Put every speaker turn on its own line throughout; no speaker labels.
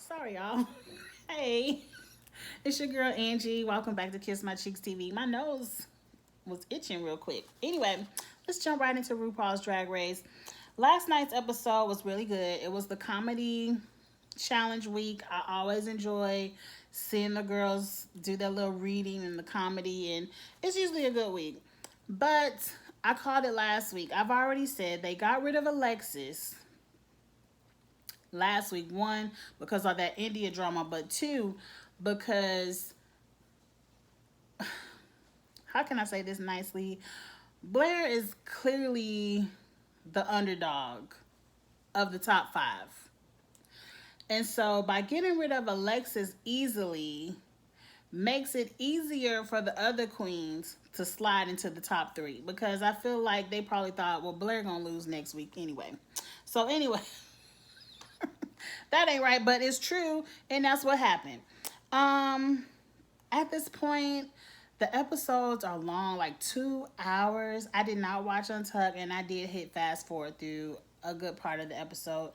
Sorry, y'all. Hey, it's your girl Angie. Welcome back to Kiss My Cheeks TV. My nose was itching real quick. Anyway, let's jump right into RuPaul's Drag Race. Last night's episode was really good. It was the comedy challenge week. I always enjoy seeing the girls do their little reading and the comedy, and it's usually a good week. But I called it last week. I've already said they got rid of Alexis last week. One, because of that India drama, but two, because how can I say this nicely? Blair is clearly the underdog of the top five. And so by getting rid of Alexis easily makes it easier for the other queens to slide into the top three, because I feel like they probably thought, well, Blair gonna lose next week anyway. So anyway, that ain't right, but it's true, and that's what happened. Um, at this point, the episodes are long, like 2 hours. I did not watch Untucked, and I did hit fast forward through a good part of the episode.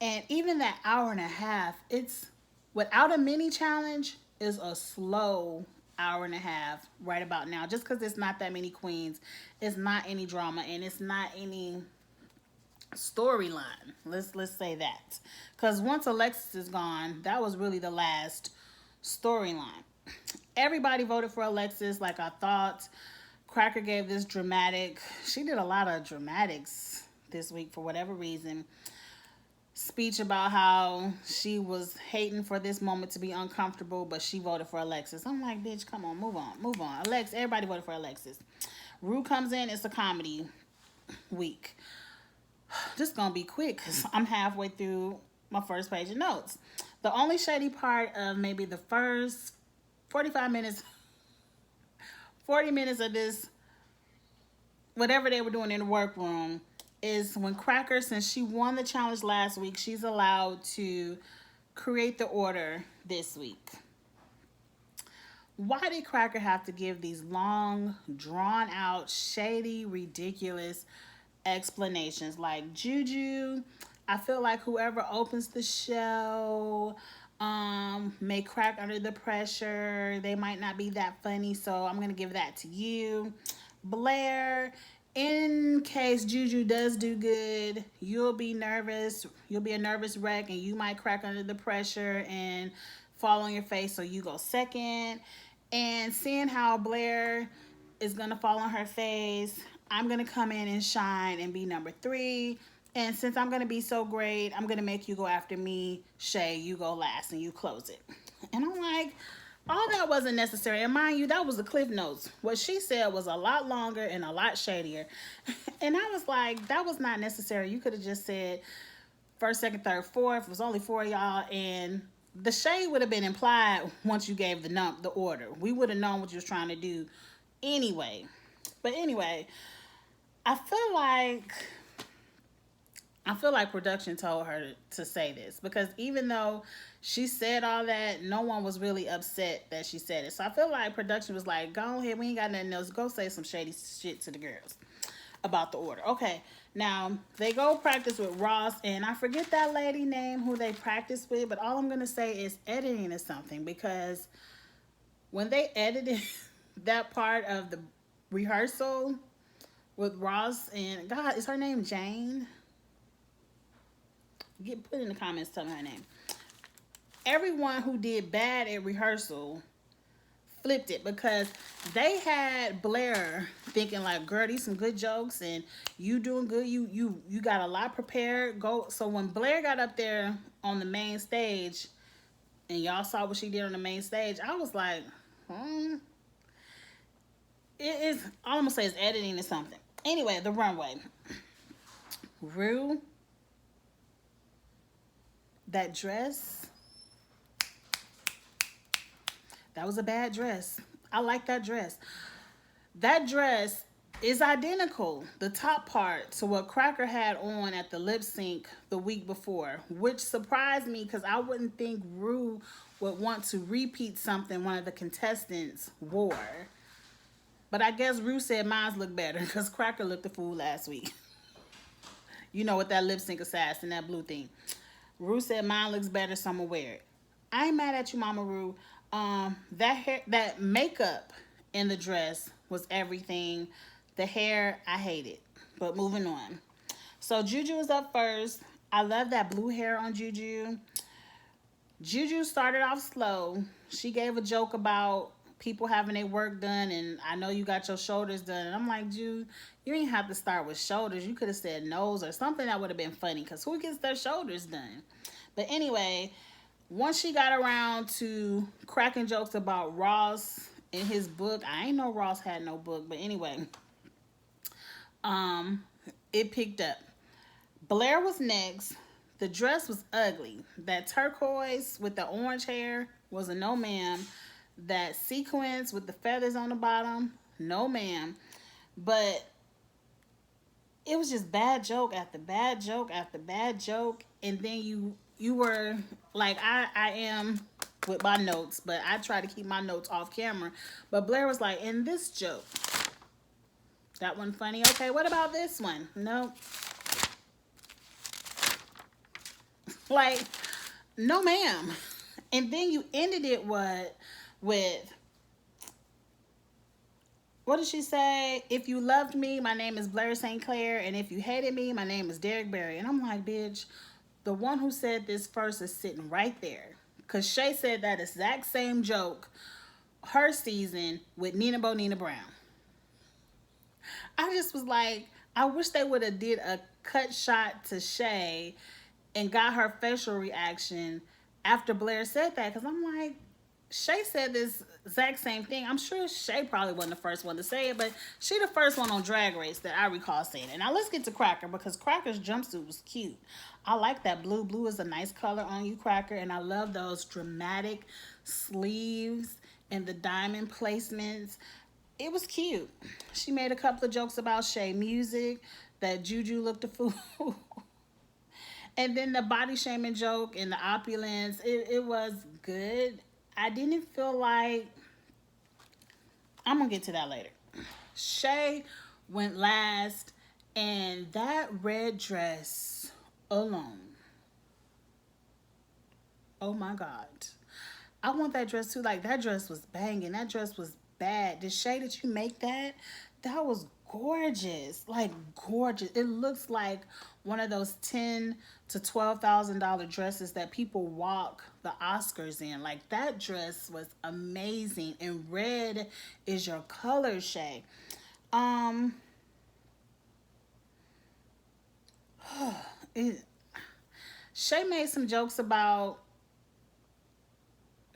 And even that hour and a half, it's without a mini challenge, is a slow hour and a half right about now. Just because it's not that many queens, it's not any drama, and it's not any storyline. Let's say that, because once Alexis is gone, that was really the last storyline. Everybody voted for Alexis, like I thought. Cracker gave this dramatic. She did a lot of dramatics this week for whatever reason. Speech about how she was hating for this moment to be uncomfortable, but she voted for Alexis. I'm like, bitch, come on, move on, move on. Alexis, everybody voted for Alexis. Rue comes in. It's a comedy week. This is gonna be quick because I'm halfway through my first page of notes. The only shady part of maybe the first 45 minutes, 40 minutes of this, whatever they were doing in the workroom, is when Cracker, since she won the challenge last week, she's allowed to create the order this week. Why did Cracker have to give these long, drawn out, shady, ridiculous explanations? Like Juju, I feel like whoever opens the show may crack under the pressure. They might not be that funny, so I'm gonna give that to you. Blair, in case Juju does do good, you'll be nervous. You'll be a nervous wreck, and you might crack under the pressure and fall on your face, so you go second. And seeing how Blair is gonna fall on her face, I'm gonna come in and shine and be number three. And since I'm gonna be so great, I'm gonna make you go after me. Shay, you go last and you close it. And I'm like, all that wasn't necessary. And mind you, that was the Cliff Notes. What she said was a lot longer and a lot shadier. And I was like, that was not necessary. You could have just said first, second, third, fourth. It was only four of y'all, and the shade would have been implied once you gave the order. We would have known what you was trying to do anyway. But anyway, I feel like production told her to say this, because even though she said all that, no one was really upset that she said it. So I feel like production was like, go ahead, we ain't got nothing else. Go say some shady shit to the girls about the order. Okay, now they go practice with Ross, and I forget that lady name who they practice with, but all I'm going to say is editing is something, because when they edited that part of the rehearsal with Ross and, God, is her name Jane? Put in the comments, tell me her name. Everyone who did bad at rehearsal flipped it, because they had Blair thinking like, girl, these some good jokes and you doing good, you got a lot prepared. Go. So when Blair got up there on the main stage and y'all saw what she did on the main stage, I was like, it is, all I'm gonna say is editing or something. Anyway, the runway. Rue, that dress, that was a bad dress. I like that dress. That dress is identical, the top part, to what Cracker had on at the lip sync the week before, which surprised me, because I wouldn't think Rue would want to repeat something one of the contestants wore. But I guess Rue said mine's look better, because Cracker looked a fool last week. You know, with that lip sync assassin, that blue thing. Rue said mine looks better, so I'm gonna wear it. I ain't mad at you, Mama Rue. That hair, that makeup in the dress was everything. The hair, I hate it. But moving on. So Juju is up first. I love that blue hair on Juju. Juju started off slow. She gave a joke about people having their work done, and I know you got your shoulders done. And I'm like, Juju, you ain't have to start with shoulders. You could have said nose or something that would have been funny, because who gets their shoulders done? But anyway, once she got around to cracking jokes about Ross in his book, I ain't know Ross had no book, but anyway, um, it picked up. Blair was next. The dress was ugly. That turquoise with the orange hair was a no ma'am. That sequence with the feathers on the bottom, no ma'am. But it was just bad joke after bad joke after bad joke. And then you were like, I am with my notes, but I try to keep my notes off camera. But Blair was like, in this joke, that one funny. Okay, what about this one? Nope. Like, no ma'am. And then you ended it with what did she say? If you loved me, my name is Blair St. Clair, and if you hated me, my name is Derek Barry. And I'm like, bitch, the one who said this first is sitting right there. Because Shay said that exact same joke her season with Nina Brown. I just was like, I wish they would have did a cut shot to Shay and got her facial reaction after Blair said that. Because I'm like, Shay said this exact same thing. I'm sure Shay probably wasn't the first one to say it, but she the first one on Drag Race that I recall saying it. Now let's get to Cracker, because Cracker's jumpsuit was cute. I like that blue. Blue is a nice color on you, Cracker, and I love those dramatic sleeves and the diamond placements. It was cute. She made a couple of jokes about Shay music, that Juju looked a fool. And then the body shaming joke and the opulence, it was good. I didn't feel like, I'm going to get to that later. Shay went last, and that red dress alone, oh my God. I want that dress too. Like, that dress was banging. That dress was bad. The Shay that you make that was gorgeous. Like, gorgeous. It looks like one of those $10,000 to $12,000 dresses that people walk the Oscars in. Like, that dress was amazing. And red is your color, Shay. Shay made some jokes about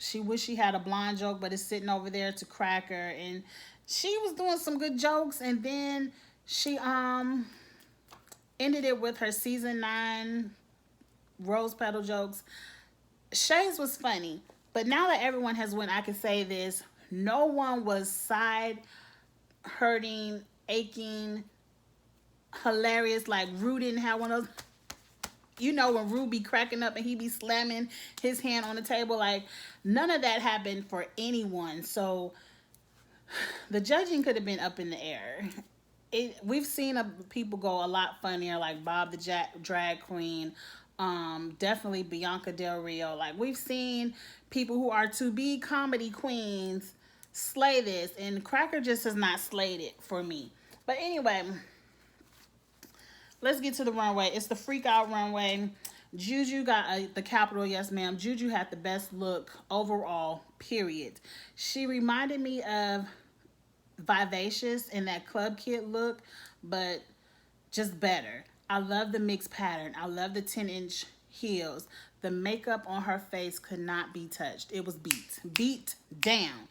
she wish she had a blonde joke, but it's sitting over there to Cracker, and she was doing some good jokes. And then she ended it with her season 9 rose petal jokes. Shay's was funny, but now that everyone has went, I can say this: no one was side hurting, aching, hilarious. Like, Rue didn't have one of those. You know, when Rue be cracking up and he be slamming his hand on the table. Like, none of that happened for anyone. So the judging could have been up in the air. We've seen people go a lot funnier, like Bob the drag queen, definitely Bianca Del Rio. Like, we've seen people who are to be comedy queens slay this, and Cracker just has not slayed it for me. But anyway, let's get to the runway. It's the freak out runway. Juju got the capital yes ma'am. Juju had the best look overall, period. She reminded me of Vivacious in that Club Kid look, but just better. I love the mixed pattern. I love the 10-inch heels. The makeup on her face could not be touched. It was beat down.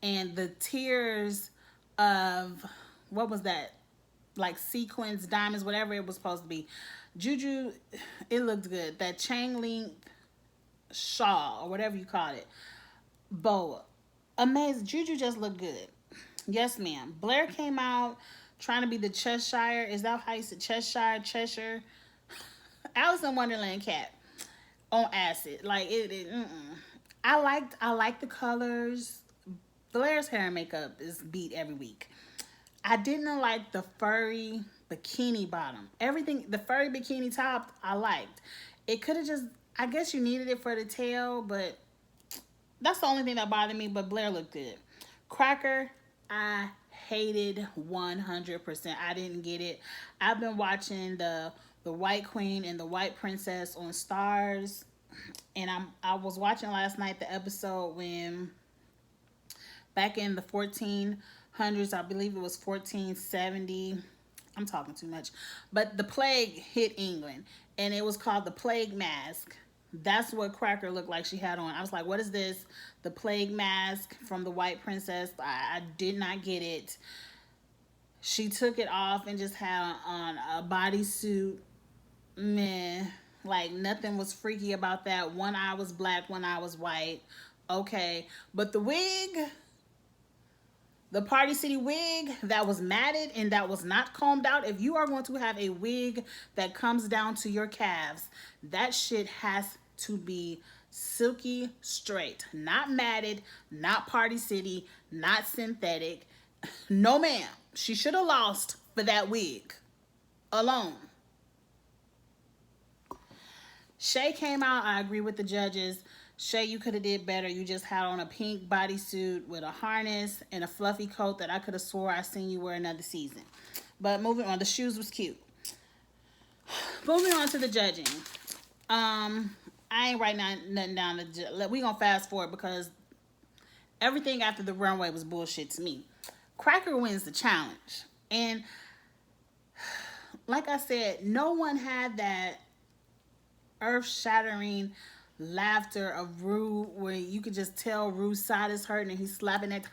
And the tears of, what was that? Like sequins, diamonds, whatever it was supposed to be. Juju, it looked good. That chain link shawl, or whatever you call it, boa, amazing. Juju just looked good. Yes, ma'am. Blair came out trying to be the Cheshire. Is that how you say Cheshire? Alice in Wonderland cat on acid. Like, I liked the colors. Blair's hair and makeup is beat every week. I didn't like the furry bikini bottom. Everything, the furry bikini top, I liked. It could have just I guess you needed it for the tail, but that's the only thing that bothered me. But Blair looked good. Cracker, I hated 100%. I didn't get it. I've been watching the White Queen and the White Princess on Stars, and I was watching last night the episode when back in the 1400s, I believe it was 1470. I'm talking too much. But the plague hit England, and it was called the plague mask. That's what Cracker looked like she had on. I was like, what is this? The plague mask from the White Princess. I did not get it. She took it off and just had on a bodysuit. Meh. Like, nothing was freaky about that. One eye was black, one eye was white. Okay. But the wig, the Party City wig that was matted and that was not combed out, if you are going to have a wig that comes down to your calves, that shit has to be silky straight. Not matted, not Party City, not synthetic. No, ma'am. She should have lost for that wig alone. Shay came out. I agree with the judges. Shay, you could have did better. You just had on a pink bodysuit with a harness and a fluffy coat that I could have swore I seen you wear another season. But moving on, the shoes was cute. Moving on to the judging. I ain't writing nothing down. We gonna fast forward because everything after the runway was bullshit to me. Cracker wins the challenge, and like I said, no one had that earth-shattering laughter of Rue, where you could just tell Rue's side is hurting and he's slapping that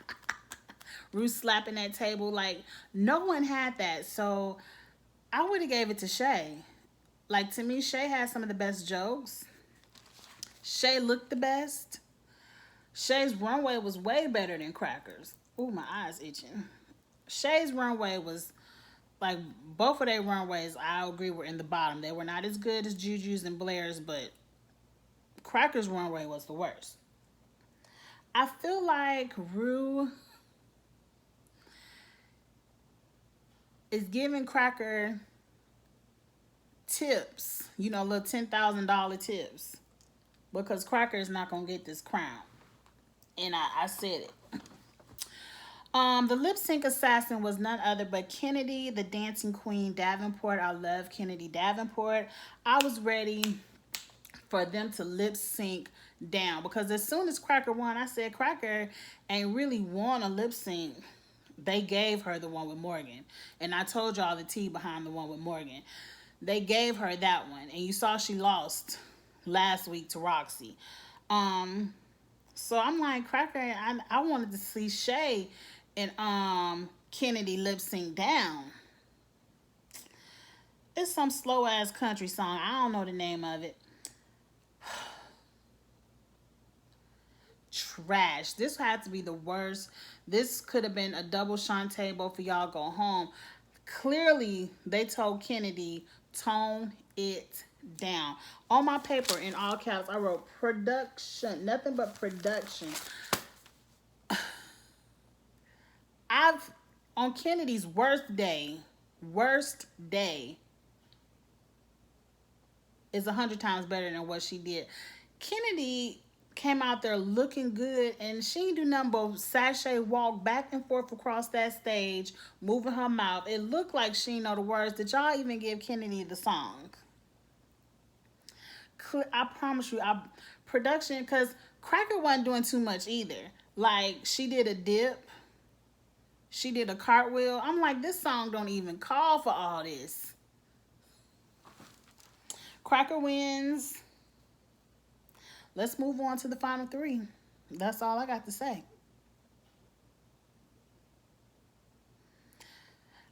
Rue slapping that table. Like, no one had that. So I would have gave it to Shay. Like, to me, Shay had some of the best jokes. Shay looked the best. Shay's runway was way better than Cracker's. Ooh, my eyes itching. Shay's runway was like, both of their runways, I agree, were in the bottom. They were not as good as Juju's and Blair's, but Cracker's runway was the worst. I feel like Rue is giving Cracker tips, you know, little $10,000 tips, because Cracker is not going to get this crown. And I said it. The lip sync assassin was none other but Kennedy, the dancing queen Davenport. I love Kennedy Davenport. I was ready for them to lip sync down, because as soon as Cracker won, I said Cracker ain't really won a lip sync. They gave her the one with Morgan, and I told y'all the tea behind the one with Morgan. They gave her that one, and you saw she lost last week to Roxy. So I'm like, Cracker, I wanted to see Shay and Kennedy lip sync down. It's some slow ass country song. I don't know the name of it. Trash. This had to be the worst. This could have been a double Shantae, both of y'all go home. Clearly, they told Kennedy, tone it down. On my paper, in all caps, I wrote production. Nothing but production. On Kennedy's worst day is 100 times better than what she did. Kennedy came out there looking good, and she didn't do nothing but sashay walk back and forth across that stage, moving her mouth. It looked like she didn't know the words. Did y'all even give Kennedy the song? I promise you, production, because Cracker wasn't doing too much either. Like, she did a dip. She did a cartwheel. I'm like, this song don't even call for all this. Cracker wins. Let's move on to the final three. That's all I got to say.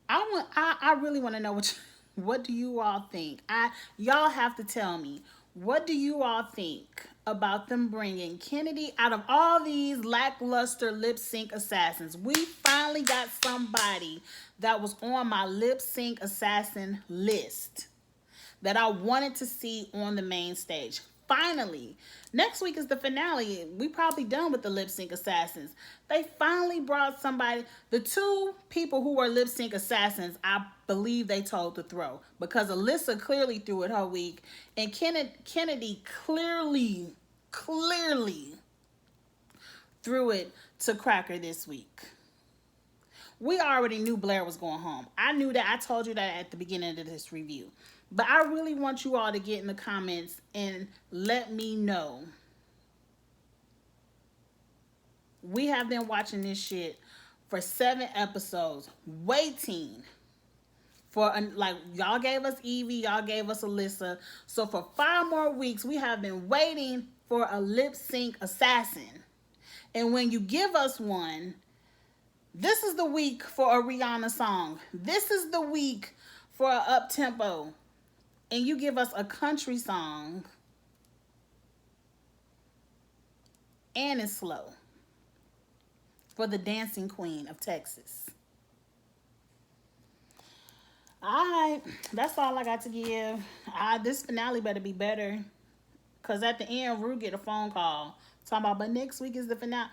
I really want to know what do you all think? Y'all have to tell me. What do you all think about them bringing Kennedy out of all these lackluster lip sync assassins? We finally got somebody that was on my lip sync assassin list that I wanted to see on the main stage. finally, next week is the finale. We probably done with the lip sync assassins. They finally brought somebody. The two people who were lip sync assassins, I believe they told to throw, because Alyssa clearly threw it her week, and Kennedy clearly threw it to Cracker this week. We already knew Blair was going home. I knew that. I told you that at the beginning of this review. But I really want you all to get in the comments and let me know. We have been watching this shit for 7 episodes, waiting for, like, y'all gave us Evie, y'all gave us Alyssa. So for 5 more weeks, we have been waiting for a lip sync assassin. And when you give us one, this is the week for a Rihanna song. This is the week for an up-tempo. And you give us a country song. And it's slow. For the dancing queen of Texas. Alright. That's all I got to give. This finale better be better. Because at the end, Ru get a phone call. Talking about, but next week is the finale.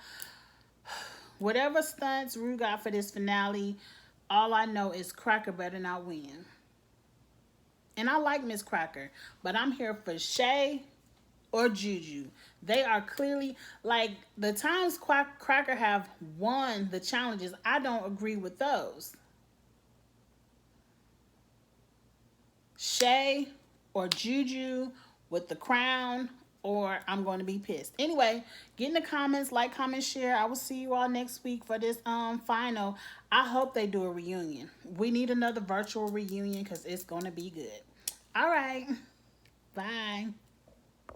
Whatever stunts Ru got for this finale, all I know is Cracker better not win. And I like Miss Cracker, but I'm here for Shay or Juju. They are clearly, like, the times Cracker have won the challenges, I don't agree with those. Shay or Juju with the crown, or I'm going to be pissed. Anyway, get in the comments, like, comment, share. I will see you all next week for this final. I hope they do a reunion. We need another virtual reunion because it's going to be good. All right. Bye.